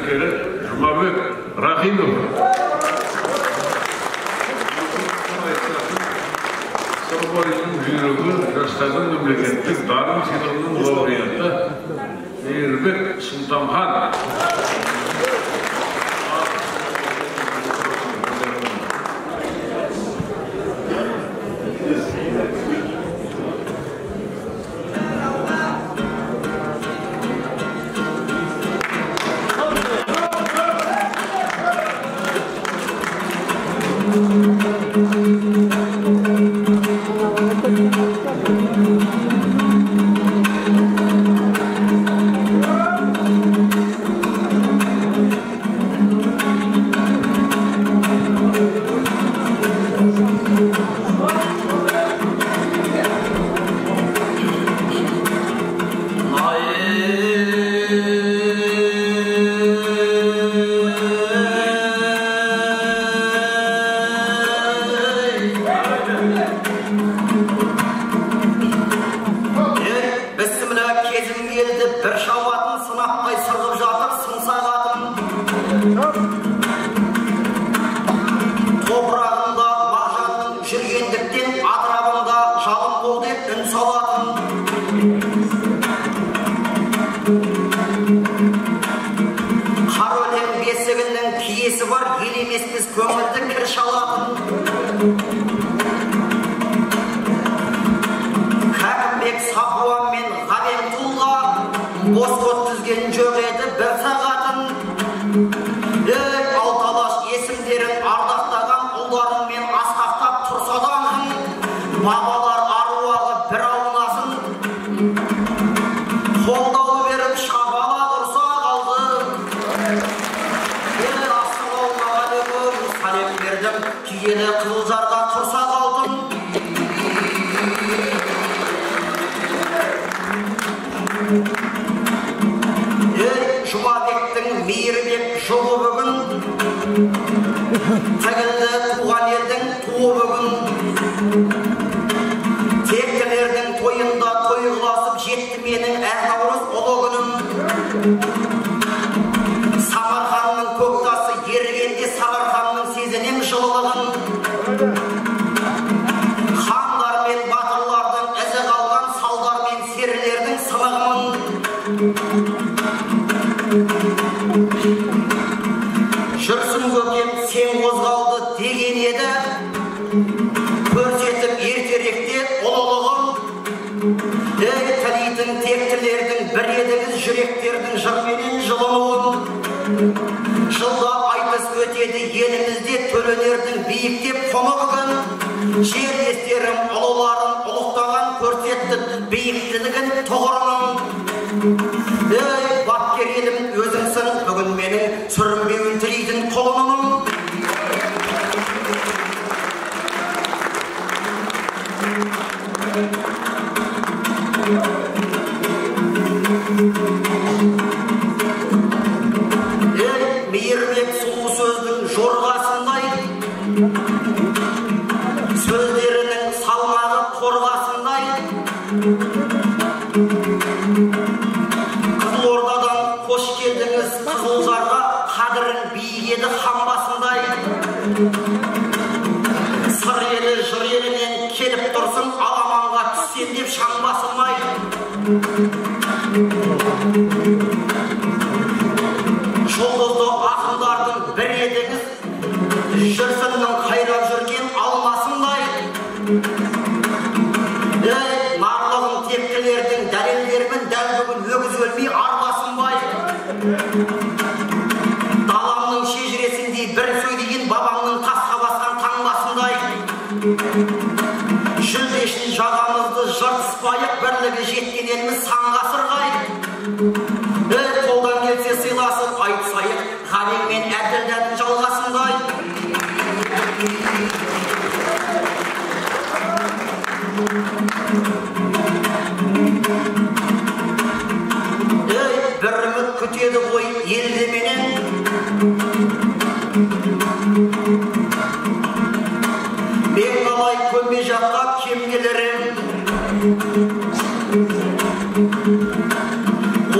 қайраткері Жұмабек Рахимов. Сырбойдың жүйрігі жастардың мемлекеттік дарын сыйлығының лауреаты Мейірбек Сұлтанхан.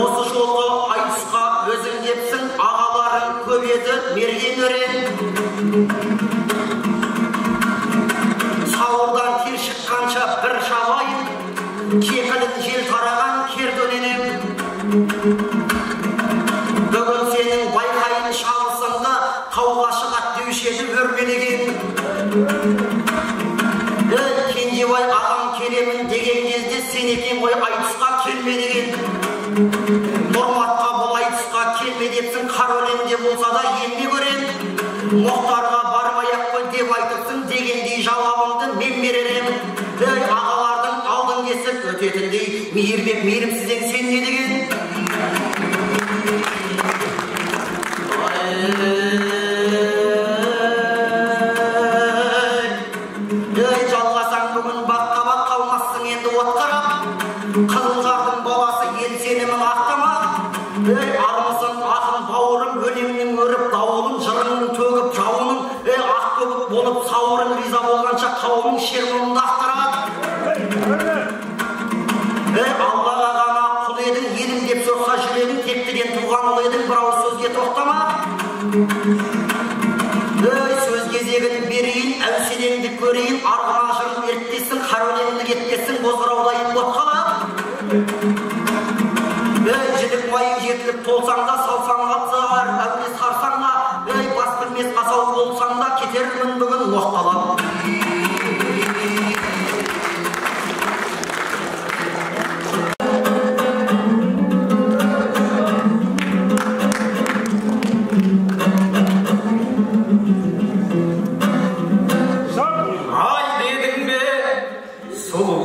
Осы жолғы айтысқа өзің депсің, еді мерген өрен. Сауырдан тер шыққанша бір шабайын, кекілін жел тараған кер дөненем. Бүгін сенің байқайын шабысыңды тауға шығат деуші еді өрмелеген. Кенжебай ағам келемін деген кезде сен екен ғой айтысқа келме деген. Нұрматқа бұл айтысқа келме депсің, қар өлеңде болса да емне көрен. Мұхтарға бармай-ақ қой деп айтыпсың дегендей жауабымды мен беререм. Ағалардың алдын кесіп өтетіндей мейірбек мейірімсізден сен не деген? Жалғасаң бүгін баққа-бақ қалмассың енді отқарап. Қызылжардың баласы ел сенімін ақтамақ. Армысың ақын бауырым, өлеңнің өріп дауылын, жырының төгіп жауының, ақ төгіп болып сауырың риза болғанша қауымың шермуынды ақтырады. Аллаға ғана құл едің, елім деп соқса жүрегің, тектіден туған ұл едің, бір ауыз сөзге тоқтама. Сөз кезегін берейін, әуселеңді көрейін, арғына жырын ерттесін, қар өлеңді кеттесін, бозғыраудайын ботқалап. Жілік майы жетіліп толсаң да, салсаңға зағар, әуре сарсаң да, бас білмес асау болсаң да, кетермін бүгін ноқталап.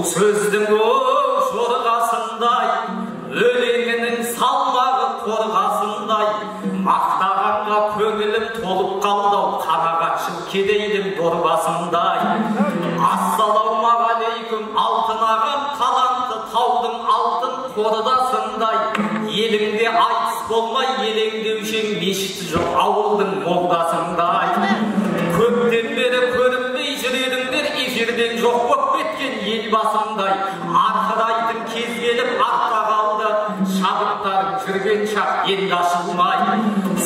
Сөздің жорғасындай, өлеңінің салмағы қорғасындай, мақтағанға көңілім толып қалдау, қанағатшыл кедейдің дорбасындай. Ассалаумағалейкум алтын ағам, қаланты таудың алтын қордасындай. Еліңде айтыс болмай, елеңдеушең мешіті жоқ ауылдың молдасындай. Көптен бері көрінбей жүредіңдер, эфирден жоқ боп кеткен ел басындай. Арқырайтын кез келіп артта қалды, шабыттарың жүрген шақ енді ашылмай.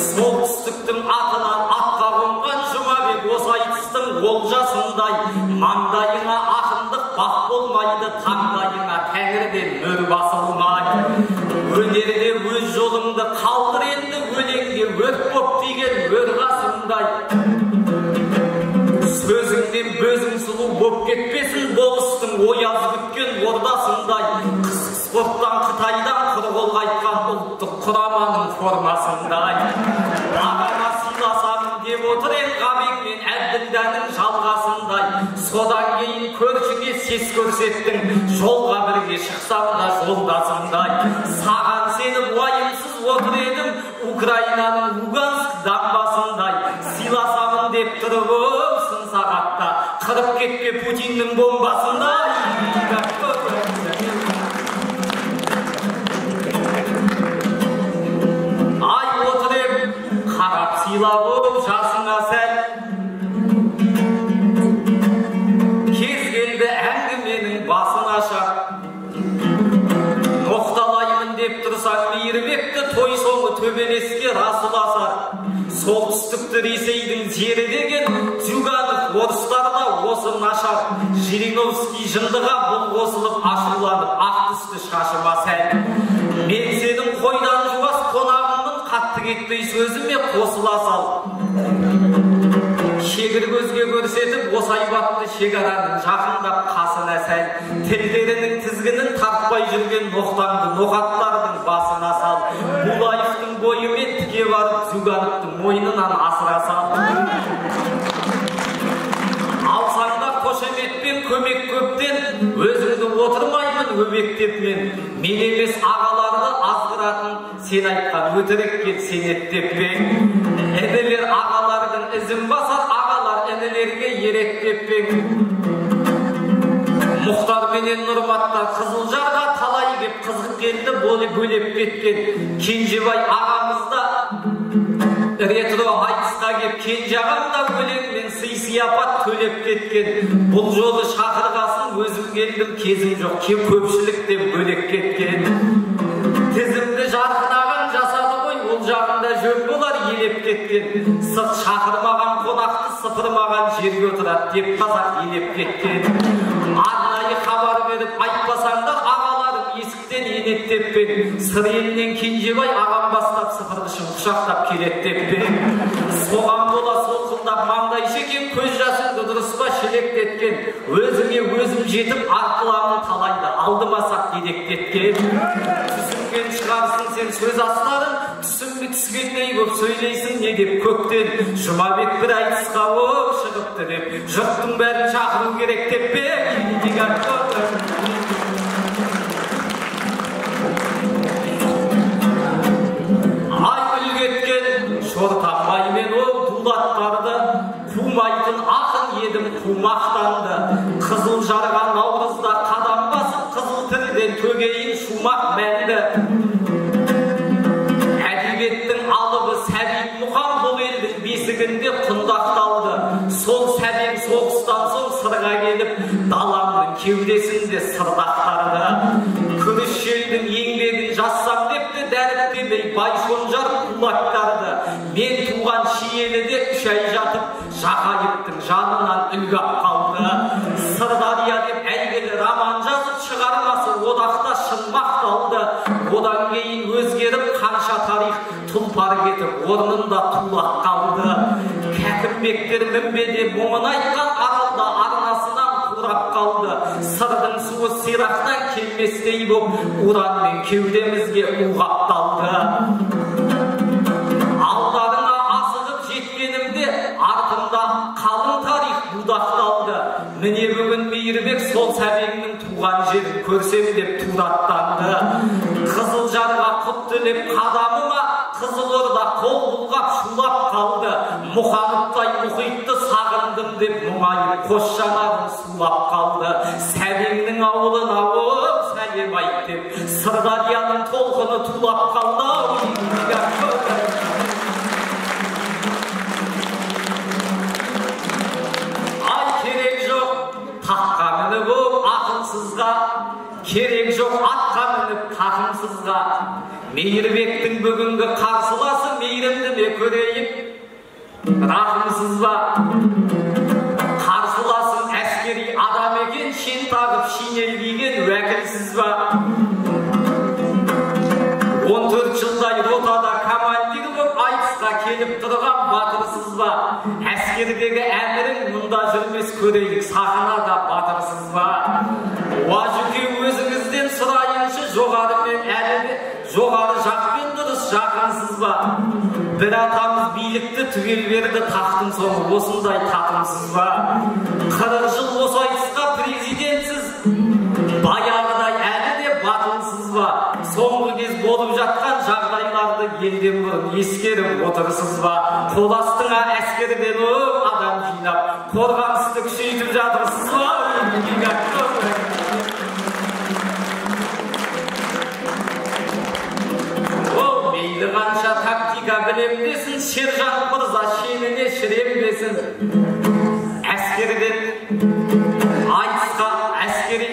Солтүстіктің атынан атқа қонған Жұмабек осы айтыстың олжасындай. Маңдайыңа ақындық бақ болмайды, таңдайыңа тәңірден мөр басылмай. Өнерде өз жолыңды қалдыр енді, өлеңде өрт боп тиген өр қасындай. Сөзіңден бөзің сұлу боп кетпесін, болыстың ояз күткен ордасындай. Қысқы спорттан Қытайдан құр қайтқан ұлттық құраманың формасындай. Ағама сыйласамын деп отыр ен ғабеңмен Әбділданың жалғасындай. Содан кейін көршіңе сес көрсеттің, жолға бірге шықсам да жолдасындай. Саған сеніп уайымсыз отыр едім, Украинаның Луганск дамбасындай. Сыйласамын деп тұрып сағатта қырып кетпе Путиннің бомбасындай. Ай отыр ем, қарап сыйлап жасыңа сәл. Кез келді әңгіменің басын ашар. Ноқталаймын деп тұрсаң мейірбекті, той соңы төбелеске расыласар. Солтүстікті Ресейдің жері деген Зюганов орыстарда осы нашар. Жириновский жындыға бұл қосылып ашуланып ақ түсті шашыма сәл. Мен сенің қойдан жуас қонағымның, қатты кетпей сөзіме қосыла сал. Шегір көзге көрсетіп осы айбатты шекараның жақындап қасына сәл. Тілдерінің тізгінін тартпай жүрген ноқтаңды ноқаттардың басына сал. Булаевтың бойымен тіке барып Зюгановтың мойнынан асыра сал. Алсаңда қошеметпен көмек көптен, өзіңді отырмаймын өбектеп мен. Мен емес ағаларды азғыратын, сен айтқан өтірікке сенеттеп пен. Інілер ағалардың ізін басар, ағалар інілерге еректеп пен. Мұхтар менен Нұрматтар Қызылжарға талай кеп қызық келді, бөлеп кеткен. Кенжебай ағамызда ретро айтысқа кеп, Кенже ағамда өлеңмен сый-сияпат төлеп кеткен. Бұл жолы шақырғасын өзім келдім, кезім жоқ, көпшіліктен бөлек кеткен. Тізімді жарқынаған жасады ғой, ол жағында жөн болар, елеп кеткен. Сырт шақырмаған қонақты сыпырмаған жерге отырады деп қазақ елеп кеткен. Арнайы хабар беріп айтпасаңдар ағаларым есіктен енеттеппен. Сыр елінен Кенжебай ағам бастап сыпырғышын құшақтап келеттеппен. Соған бола солқылдап маңдай шекен, көз жасыңды дұрыс па шелектеткен. Өзіме өзім жетіп арқыламын талайды алдымасақ дедектеткен. Түсінген шығарсың сен сөз астарын, түсінбей түскендей көп сөйлейсің не деп көктен. Жұмабек бір айтысқа оп шығыпты деп жұрттың бәрін шақыру керек деп пе? Ай үлгеткен шортанбаймен ол дулаттарды қумайтын ақын едім қумақтанды. Қызыл жарған наурызда қадам басып қызыл тілден төгейін шумақ мәнді. Әдебиеттің алыбы Сәбит Мұқан бұл елдің бесігінде құндақталды. Сол сәбем соғыстан соң сырға келіп даламның кеудесінде сырдақтарды. Күріш желдің еңбегін жазсам депті дәріптемей байшонжар кулактарды. Мен туған Шиеліде 3 ай жатып Жақайыптың жанынан үлгап қалды. Сырдария деп әйгілі роман жазып шығармасы одақта шынмақталды. Одан кейін өзгеріп қанша тарих тұлпар кетіп орнында тулақ қалды. Кәкімбектер мінбеде мұңын айтқан аралда арнасынан құрап қалды. Сырдың суы сирақтан келместей боп уранмен кеудемізге уғапталды. Алдарына асығып жеткенімде артымда қалың тарих будақталды. Міне бүгін Мейірбек сол сәбеңнің туған жерін көрсем деп тураттанды. Қызыл жарға құт тілеп қадамыма Қызыл Орда қол бұлғап шулап қалды. Мұхамыттай мұхитты сағындым деп мұңайып қос жанарым сулап қалды. Сәбеңнің ауылын ауып сәлем айт деп Сырдарияның толқыны тулап қалды. Ай керек жоқ таққа мініп ақылсызға, керек жоқ атқа мініп тақымсызға. Мейірбектің бүгінгі қарсыласы мейірімді ме көрейіп, рахымсыз ба? Қарсыласың әскери адам екен, шен тағып шинел киген уәкілсіз ба? 14 жылдай ротада командир болып айтысқа келіп тұрған батырсыз ба? Әскердегі әмірің мұнда жүрмес көрейік сахнада батырсыз ба? Уажүке өзіңізден сұрайыншы жоғарымен әлі жоғары жақпен дұрыс жақынсыз ба? Бір атамыз билікті түгел берді тақтың соңы осындай татымсыз ба? 40 жыл осы айтысқа президентсіз баяғыдай әлі де батылсыз ба? Соңғы кез болып жатқан жағдайларды елден бұрын ескеріп отырсыз ба? Қоластыңа әскерден адам жинап қорғанысты күшейтіп жатырсыз ба? Қанша тактика білемдесін, сержант мырза шеніне шіренбесін. Әскерден айтысқа, әскери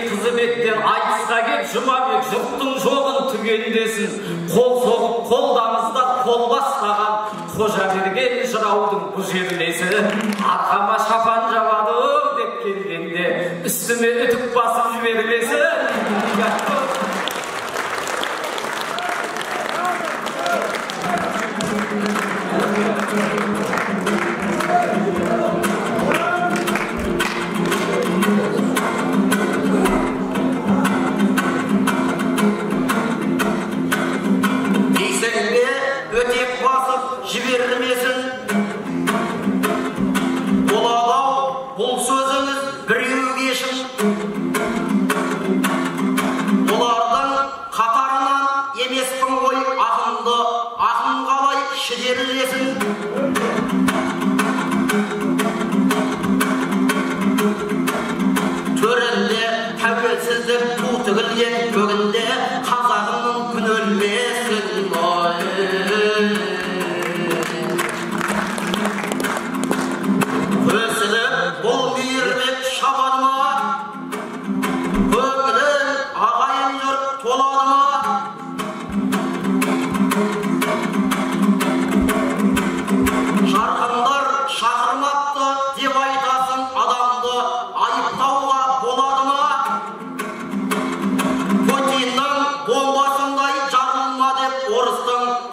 қызметтен айтысқа кеп Жұмабек жұрттың жоғын түгендесін. Қол соғып қолдамызда қол бастаған қожа берген жыраудың бұ жерлесі. Арқама шапан жабады деп келгенде үстіме үтік басып жібермесін.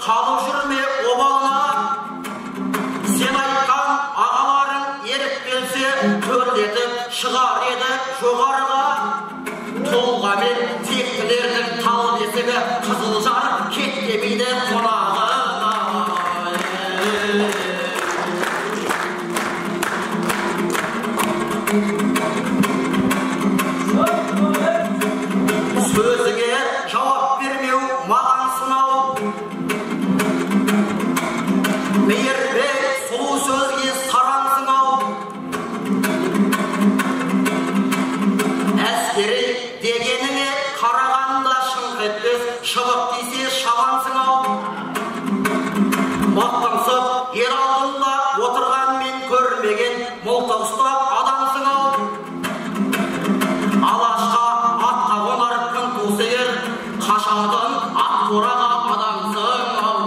қалып жүрме обалына. Sen айтқан ағаларың еріп келсе, төрлетіп шығар еді жоғарыға. Тұлға мен тектілердің тал бесігі Қызылжар кеттемейді қонағына. Сөзіңе жауап бермеу маған сынау. Мейірбек сұлу сөзге сарансың-ау. Әскери дегеніңе қарағанда шыңқ етпес, шыбық тисе шабансың-ау. Мақтансып ер алдында отырған мен көрмеген мылтық ұстап адамсың-ау. Алашқа атқа қонар күн туса егер, қашаудың ат қораға адамсың-ау.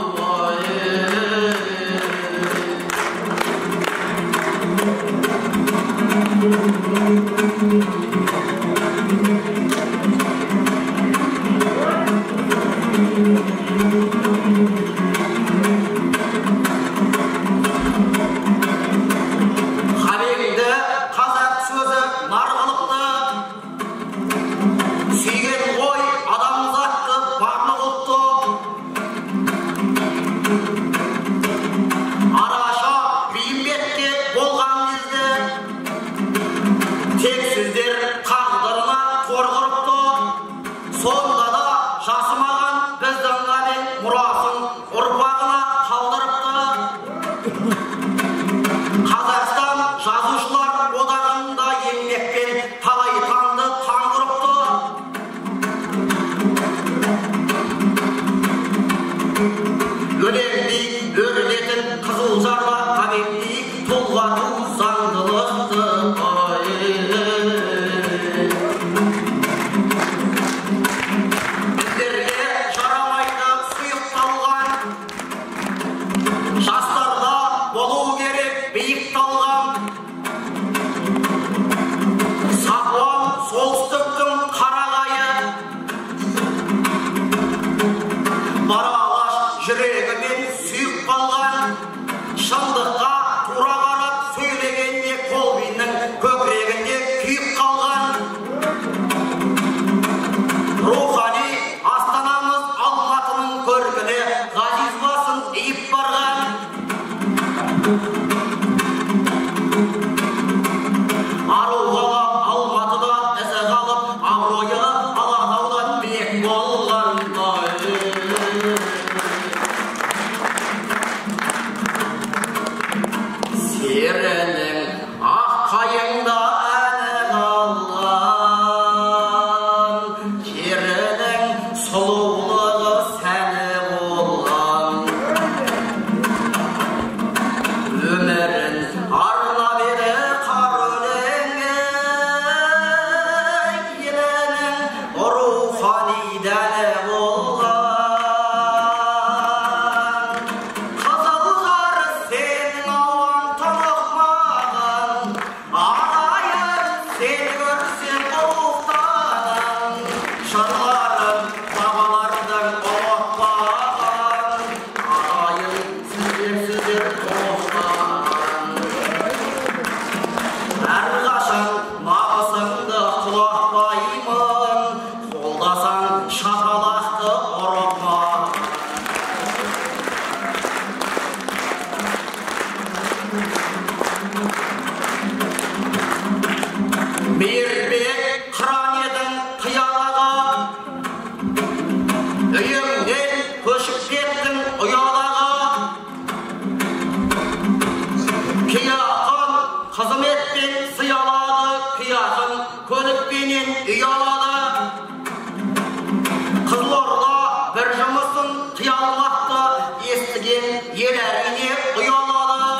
Қабегіңді қазақ сөзі нар қылыпты. Сүйген ғой адамзатты барлық ұлтты. Араша бейімбетке болған кезде тек сөздер қағдырына қорғырыпты. Сонда да жасымаған біздің ғалем мұрасын ұрпағына қалдырыпты. Қазақстан жазушылар одағында еңбекпен талай таңды таңғырыпты. Өлеңдей өрлетін Қызылжарда қабектей тұлғату заңдылықты. Біздерге жарамайды сұйықталған, жастарда болу керек биік талған. Сапуан солтүстіктің қарағайы, бара алаш жүрегімен сүйіп қалған. Шындыққа тура қарап сөйлегенде Колбиннің көкірегінде күйіп қалған. Рухани астанамыз Алматының көркіне ғазиз басын иіп барған. Аруға Алматыда ізі қалып, абыройы Алатаудан биік болған. Серінің ақ қайыңда әні қалған, жерінің сұлулығы сәні болған. Өмірін арнап еді қар өлеңге, елінің рухани дәні болған. Қызылжар сенің ауаң танықмаған, арайын сен көрсең ұлықтаған. Жырларым бабалардың ұмытпаған, арайын сіздер тоқтаған. Әрқашан нағызыңды құлатпаймын, қолдасаң шапалақты ұрықма. Мейірбек қыран едің қиялаға, үйіңнен көшіп кеттің ұядаға. Кияқын қызметпен сыялады, кияқын көлікпенен үй алады. Қызылорда бір жұмысын қиялмақты, естіген ел әрине ұялады.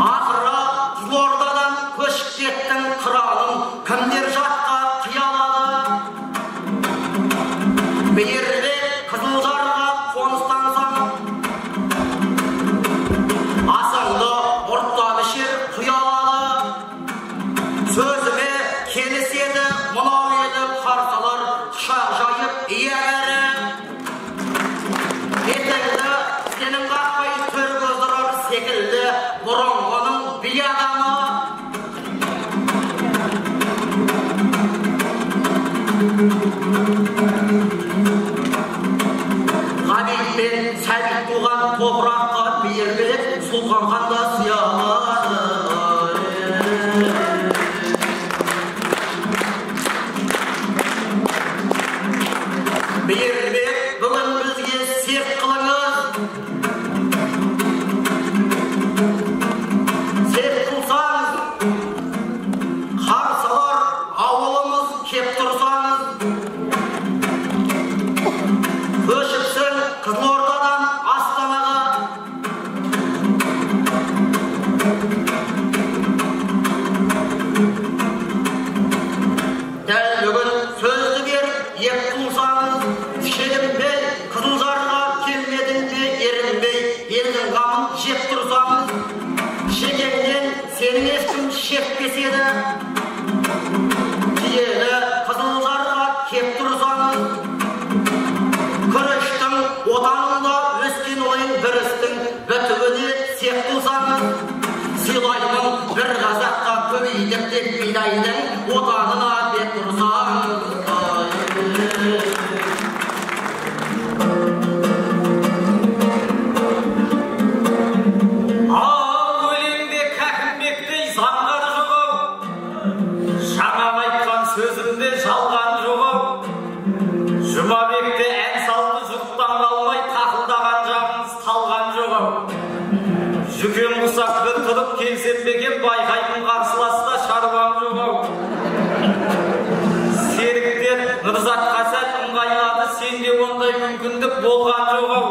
Ақыры Қызылордадан көшіп кеттің қыраның, кімдер жатқа қиялады. Мейірбек Қызылжарға қоныстансаң, асыңды ұрттан ішер құялады. Сөзіме келіседі мынау еді қарсалар, құшақ жайып ие бәрі. туған топыраққа бербек сұлтан ханда сиялады. Бербек бүгін бізге серт қылыңыз. Серт қылсаңыз, қарсылар ауылымыз кеп тұрсаңыз, көшіпсің Қызылордадан Астанаға. Дәл бүгін сөзді беріп еп қылсаңыз, шегінбей Қызылжарға келмедің бе ерінбей, елдің қамын жеп тұрсаңыз, шегеннен сенің ешкім шекпеседі. Киелі Қызылжарға кеп тұрсаңыз, күрештің отанында өскен ойын бір істің бітуіне сеп қылсаңыз, сыйлаймын бір қазаққа көбейдік деп бидайдың отанына бет тұрсаңыз. Өлеңде Кәкімбектей заңғар жоқ-ау, жаңа айтқан сөзімде жалған жоқ-ау, Жұмабекте ән салды жұрттан қалмай тақылдаған жағыңыз талған жоқ-ау, жүкен құсақ бір тұрып келсем бекен байқайтын қарсыласта шаруам жоқ-ау, серіктер Нұрзатқа сәт ыңғайлады, сенде ондай мүмкіндік болған жоқ-ау,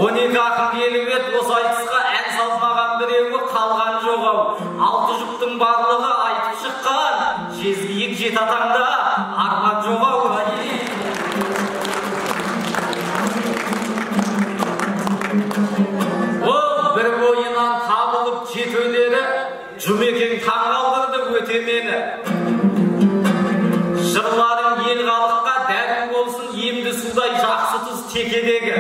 12 ақын келіп еді, осы айтысқа ән салмаған біреуі қалған жоқ-ау, 6 жұптың барлығы айтып шыққан, жезгиік жет атаңда арман жоқ-ау. Ол бір бойынан табылып жет өнері, Жұмекең таң қалдырды өте мені. Жырларың ел халыққа дәрім болсын, емді судай жақсы тұз текедегі.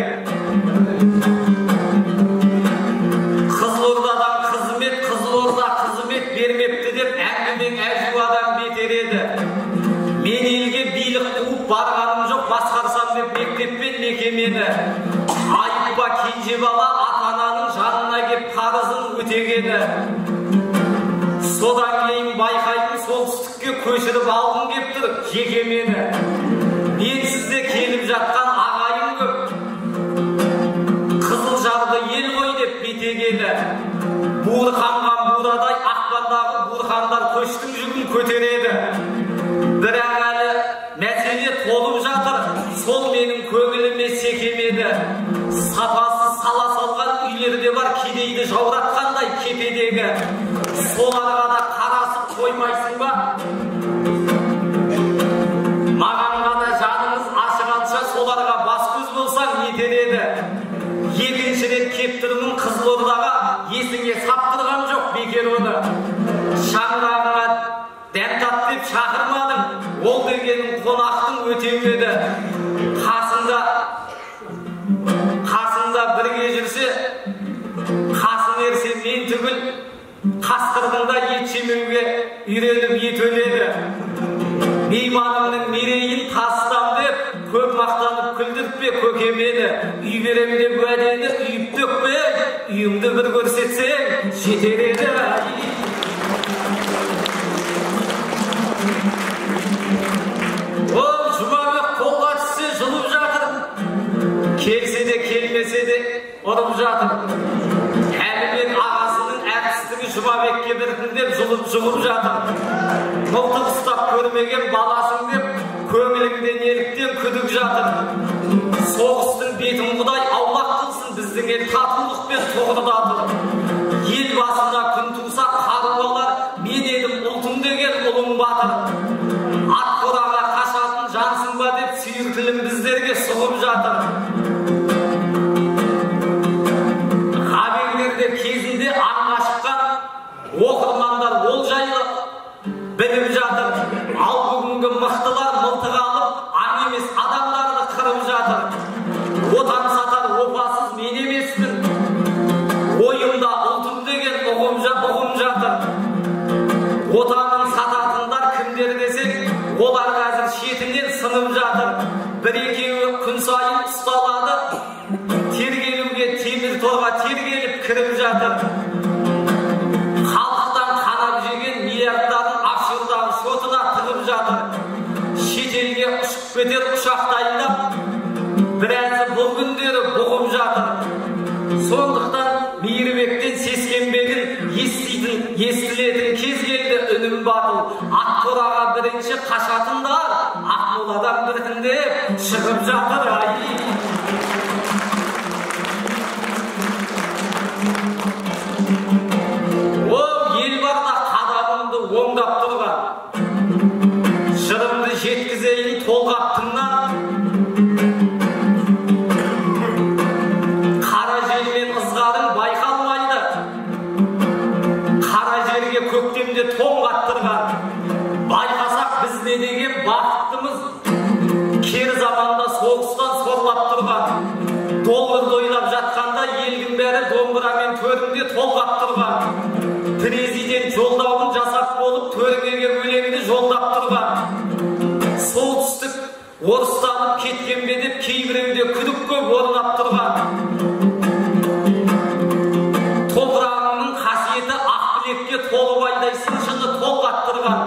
Қызылордадан қызмет, Қызылорда қызмет бермепті деп әңгімең әжуадан бетер еді. Мен елге билік қуып барғаным жоқ, басқарсам деп мектеппен мекемені. Айыппа кенже бала ата-ананың жанына кеп қарызын өтегені. Содан кейін байқайтын солтүстікке көшіріп алғым кеп тұр жеке мені. Мен сізде келіп жатқан ағайын көп, Қызылжарды ел ғой деп бетегені. Буырқанған бурадай ақпандағы буырқандар көштің жүгін көтереді. Бірақ әлі мәселе толып жатыр, сол менің көңіліме секемеді. Сапасы сала салған үйлерде бар кедейді жауратқандай кепедегі. Соларға да қарасып қоймайсың ба? Маған ғана жаныңыз ашығанша соларға бас көз болсаң етер еді. Екінші рет кеп тұрмын Қызылордаға, есіңе саптырған жоқ бекер оны. Шаңырағыңа дәм тат деп шақырмадың, ол дегенің қонақтың өтеу еді. Қасында бірге жүрсе, қасын ерсе мен түгіл, қасқырдың да ет жемеуге үйреніп ет өледі. Мейманымның мерейін тастам деп, көп мақтанып күлдіртпе көкемені. Үй берем деп уәдені үйіп төкпе, үйіңді бір көрсетсең жетер еді. Ол Жұмабек қолға түссе жылып жатыр, келсе де келмесе де ұрып жатыр. Әлібек ағасының әртістігі Жұмабекке біртіндеп жұлып жатыр. Мылтық ұстап көрмеген баласың деп, көңіліңде неліктен күдік жатыр. Соғыстың бетін Құдай аулақ қылсын, біздің ел татулықпен тоғырдатыр. Ел басында күн туса қару алар, мен едім ұлтым деген ұлың батыр. Ат қораға қашатын жансың ба деп сүйір тілім біздерге сұғып жатыр. Хаберлерде кезінде аңға шыққан оқырмандар ол жайлы біліп жатыр. Ал бүгінгі мықтылар мылтық алып, аң емес адамдарды қырып жатыр. Отан сатар опасыз мен емеспін, ойым біразы бұл күндері бұғып жатыр. Сондықтан Мейірбектен сескенбегін естілетін кез келді үнім батыл. Аққораға бірінші қашатындар, Ақмоладан біртіндеп шығып жатыр. Ел барда қадамымды оңдап тұрған, жырымды жеткізейін толғап тыңнан. Қара жермен ызғарың байқалмайды, қара жерге көктемде тоңғаттырған. Байқасақ біз не деген бақыттымыз, кер заманда соғыстан сорлап тұрған. Долларды ойлап жатқанда елдің бәрі домбырамен төрінде толғап тұрған. Президент жолдауын жасап болып төргеге өлеңді жолдап тұрған. Солтүстік орыстанып кеткен бе деп кейбіреуде күдік көп орнап тұрған. Топырағының қасиеті ақбілекке толып айдай сыншыны толғаттырған.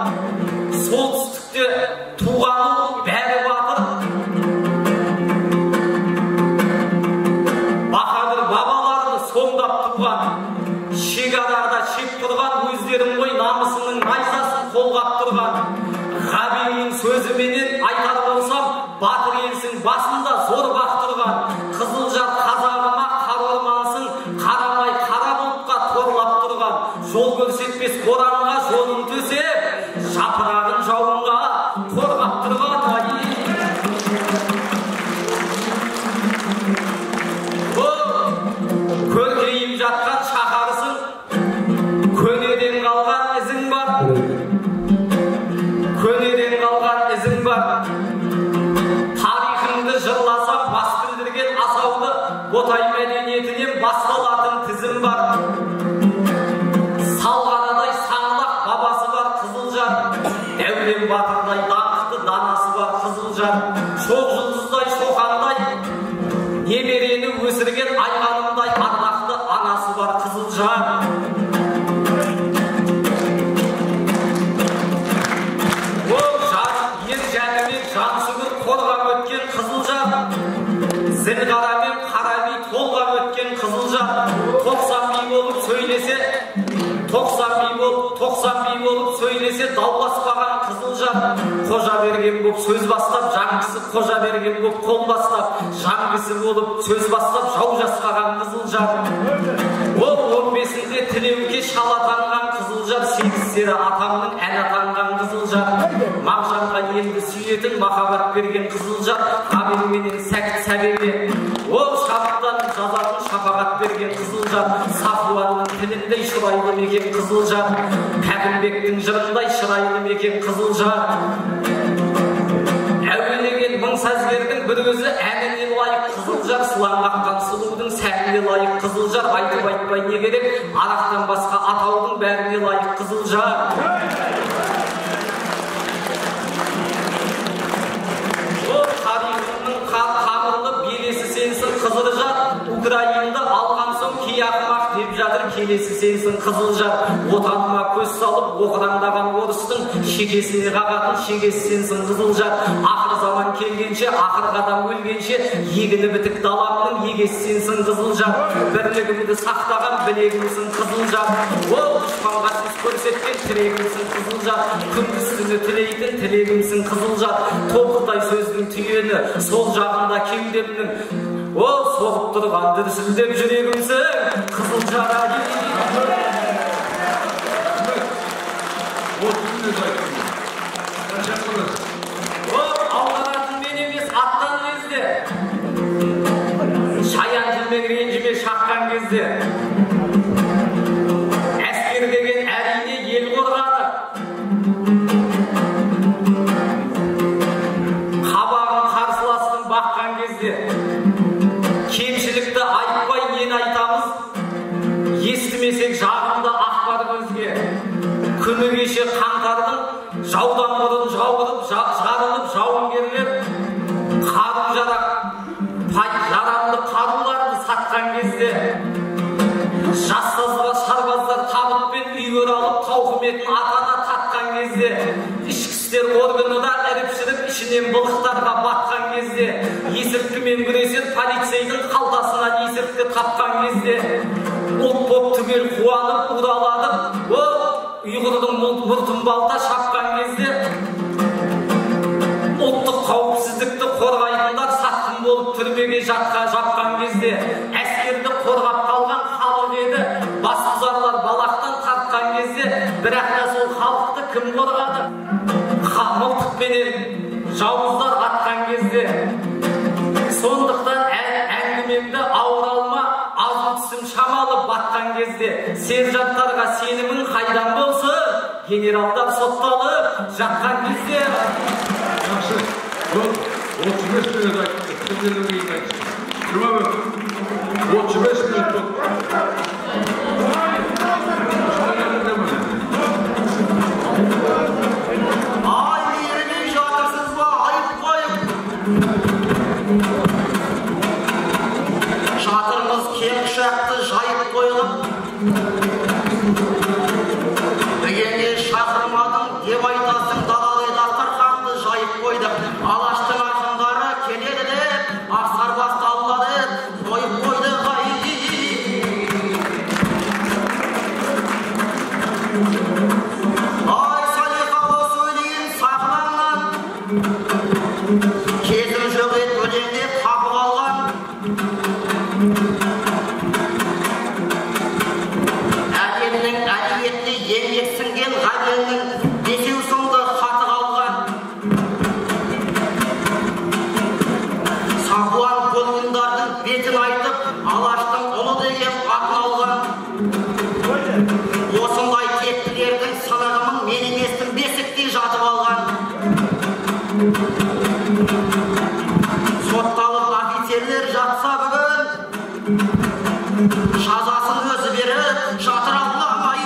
Солтүстікте туған бәрі батыр. Баһадүр бабаларды соңдап туған. Шекарада шек тұрған өздерін ғой намысының найзасын қолғап тұрған. Ғабеңнің сөзіменен айтар болсам, батыр елсің басында зор бақтырған. Қызылжар қазағыма қар ормансың, қарамай қара бұлтқа торлап тұрған. Жол көрсетпес боранға жолын төсеп, жапырағын жауынға қорғап тұрған. Көркейіп жатқан шаһарысың, көнеден қалған ізің бар. Көнеден қалған ізің бар. Тарихыңды жырласам бас білдірген асауды, Ботай мәдениетінен басталатын тізім бар. Салғарадай саңлақ бабасы бар Қызылжар. Дәурен батырдай даңқты данасы бар Қызылжар. Шоқ жұлдыздай шоқандай немерені өсірген айғанымдай арнақты анасы бар Қызылжар. Ер жәнібек жансүгір қорғап өткен Қызылжар. Зілғарамен қараби толғап өткен Қызылжар. 90 би болып сөйлесе дауласпаған Қызылжар. Қожа берген боп сөз бастап, жаңғысы қожа берген боп қол бастап, жаңғысы болып сөз бастап, жау жасқаған Қызылжар. Ол 15-інде Тілеуге шал атанған Қызылжар, 8-сері атамның ән атанған Қызылжар. Мағжанға елді сүйетін махаббат берген Қызылжар, Ғабеңменен сәкіт сәбеге. Ол шабыттан жазатын шапағат берген Қызылжар, Сафуанның тіліндей шырайлы мекен Қызылжар, Кәкімбектің жырындай шырайлы мекен Қызылжар. Әуелеген мың сазгердің бір өзі әніне лайық Қызылжар, сылаң қаққан сұлудың сәніне лайық Қызылжар. Айтып айтпай не керек, арақтан басқа атаудың бәріне лайық Қызылжар. Ол тарихының қамырлы белесі сенсің Қызылжар. Украинды алған соң кей ақымақ деп жатыр келесі сенсің Қызылжар. Отаныма көз салып оқыраңдаған орыстың шекесіне қағатын шекесі сенсің Қызылжар. Ақыр заман келгенше, ақыр қадам өлгенше, егіні бітік даламның егесі сенсің Қызылжар. Бірлігімді сақтаған білегімсің Қызылжар. Ол дұшпанға сіз көрсеткен тірегімсің Қызылжар. Күндіз-түні тілейтін тілегімсің Қызылжар. Тобықтай сөздің түйені сол жағында кеудемнің. Ол соғып тұрған дүрсілдеп жүрегімсің Қызылжар. Ауғанатын мен емес аттан кезде, шаян тілмен ренжіме шаққан кезде. Әскер деген әрине ел қорғаны. Қабағын қарсыластың баққан кезде. Кемшілікті айтпай нені айтамыз, естімесек жағымды ақпар көзге. Күні кеше қаңтардың жаудан бұрын жарылып жауынгерлер жарамды қаруларды сатқан кезде, жас сарбаздар табытпен үйгөр алып тауқыметін атана татқан кезде, ішкі істер органы да іріп-шіріп ішінен былықтарға батқан кезде, есірткімен күресер қапқан кезде ұлт боп түгел қуанып удаладық. Ұйғырдың мұртын балта шапқан кезде ұлттық қауіпсіздікті қорғайтындар сатқын болып түрмеге жапқан кезде әскерді қорғап қалған халық еді. Басбұзарлар балақтан тартқан кезде бірақ та сол халықты кім қорғады? Мылтықпенен жауыздар атқан кезде. Сондықтан әңгімемді ауыр алма, азын түсім шамалы батқан кезде сержанттарға сенімің қайдан болсын? Генералдар сотталып жатқан кезде. Жақсы, бұл 35 минут айтты, күндердің кейін айтты. Жұмабек, 35 минут болды. Ай, ермей жатырсыз ба, айып қойып. Шатырымыз кең құшақты жайып қойылып. Дегенде шақырмадың деп айтасың, далалы дастарханды жайып қойдық. Алаштың ақындары келеді деп, ақсарбасты аллады деп қойып қойдық. Ай, салиқалы сөйлейін сақыланған, кезім жоқ ет өлеңде қапып алған. Әкемнің әдебиетіне еңбек сіңген ғабеңнің бесеу сынды хаты қалған. Сақуан полгындардың бетін айтып, алаштың ұлы деген атын алған. Осындай тектілердің сынығымын мен еместің бесіктей жатып алған. Сотталып офицерлер жатса бүгін, жазасын өзі беріп жатыр ауламай.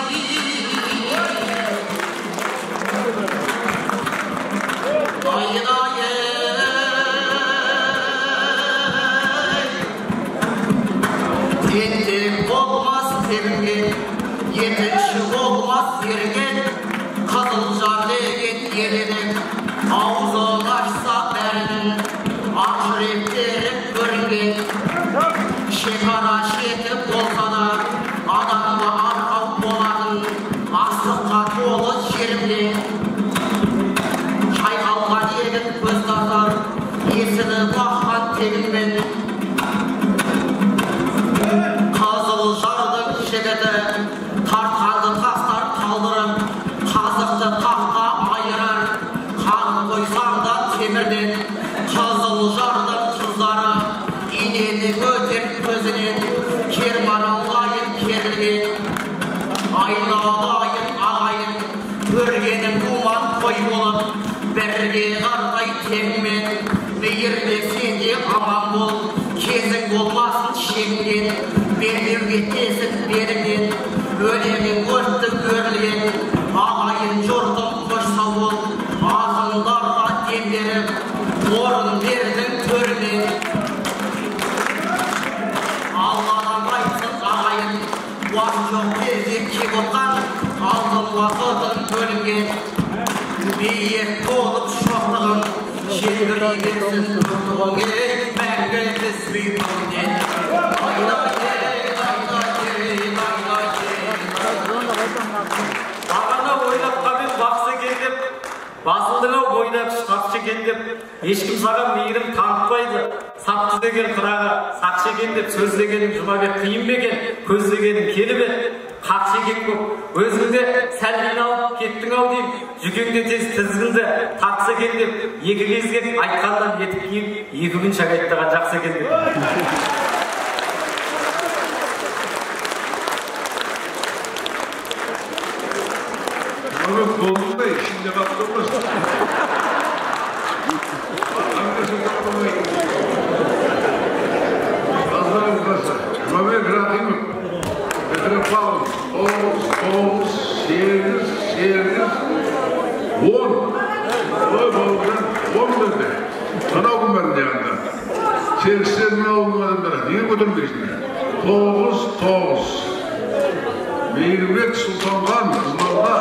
Тентек болмас терген, етінші болмас ерген, Қызылжар деген елінің аузын ашса бәрінің ақ жүректері көрінген. Шекара шеті болса да адамға арқау болатын астыққа толы жерімнен. Шайқалған егін көз тартар, есіні баққан тегінмен. Қызылжардың жігіті тартқанды тастар қалдырып, қазықты таққа айырар, қанын қойсам да темірден. Қызылжардың қыздары инені көтер көзінен, кермаралайын керілген. Айналайын ағайын, көргенім думан қой болып, бірге қардай тегімен. Мейірбек сенде аман бол, кезің болмасын шегінген. Бермеуге тесік берінген, өлеңің өртті өрілген. Ағайын жұртым қойса бол, ақындарға дем беріп, орын бердің төрінен. Алладан айтсын ағайын, уақыт жоқ кезде кеп отқан, алтын уақытын бөлінген. Биек болып шоқтығын, желбірей берсін өтуіңе, мәңгі түспей бүгінен. Бағана ойлап қамен бақсы келдеп, басылдыңа бойдап шықпақшы екен деп, ешкім саған мейірім танытпайды. Сапты деген қырағы сақшы екен деп, сөз дегенің Жұмабек қиын бекен, көз дегенің келіп еді, қақшы екен көп. Өзіңде сәлмен алып кеттің ау дейм, жүкеңде тез тізгінді тартсы екен деп, екі кезген айтқандан етіп киіп, екі күн шақ айттаған жақсы екен деп. Жұмабек болдың да ішінде қапты olmasın. Arkadaşım kapılmayın. Azlarım kasa. Жұмабек Рахимов, Петропавл, Оғыз, Сегіз, 10. Ой болған 10 берді. Қанау күн бәрін жағында. Сегіздердің ауылың адамдары, неге көтермейсіңдер? 9. Мейірбек Сұлтанған, Қызылорда.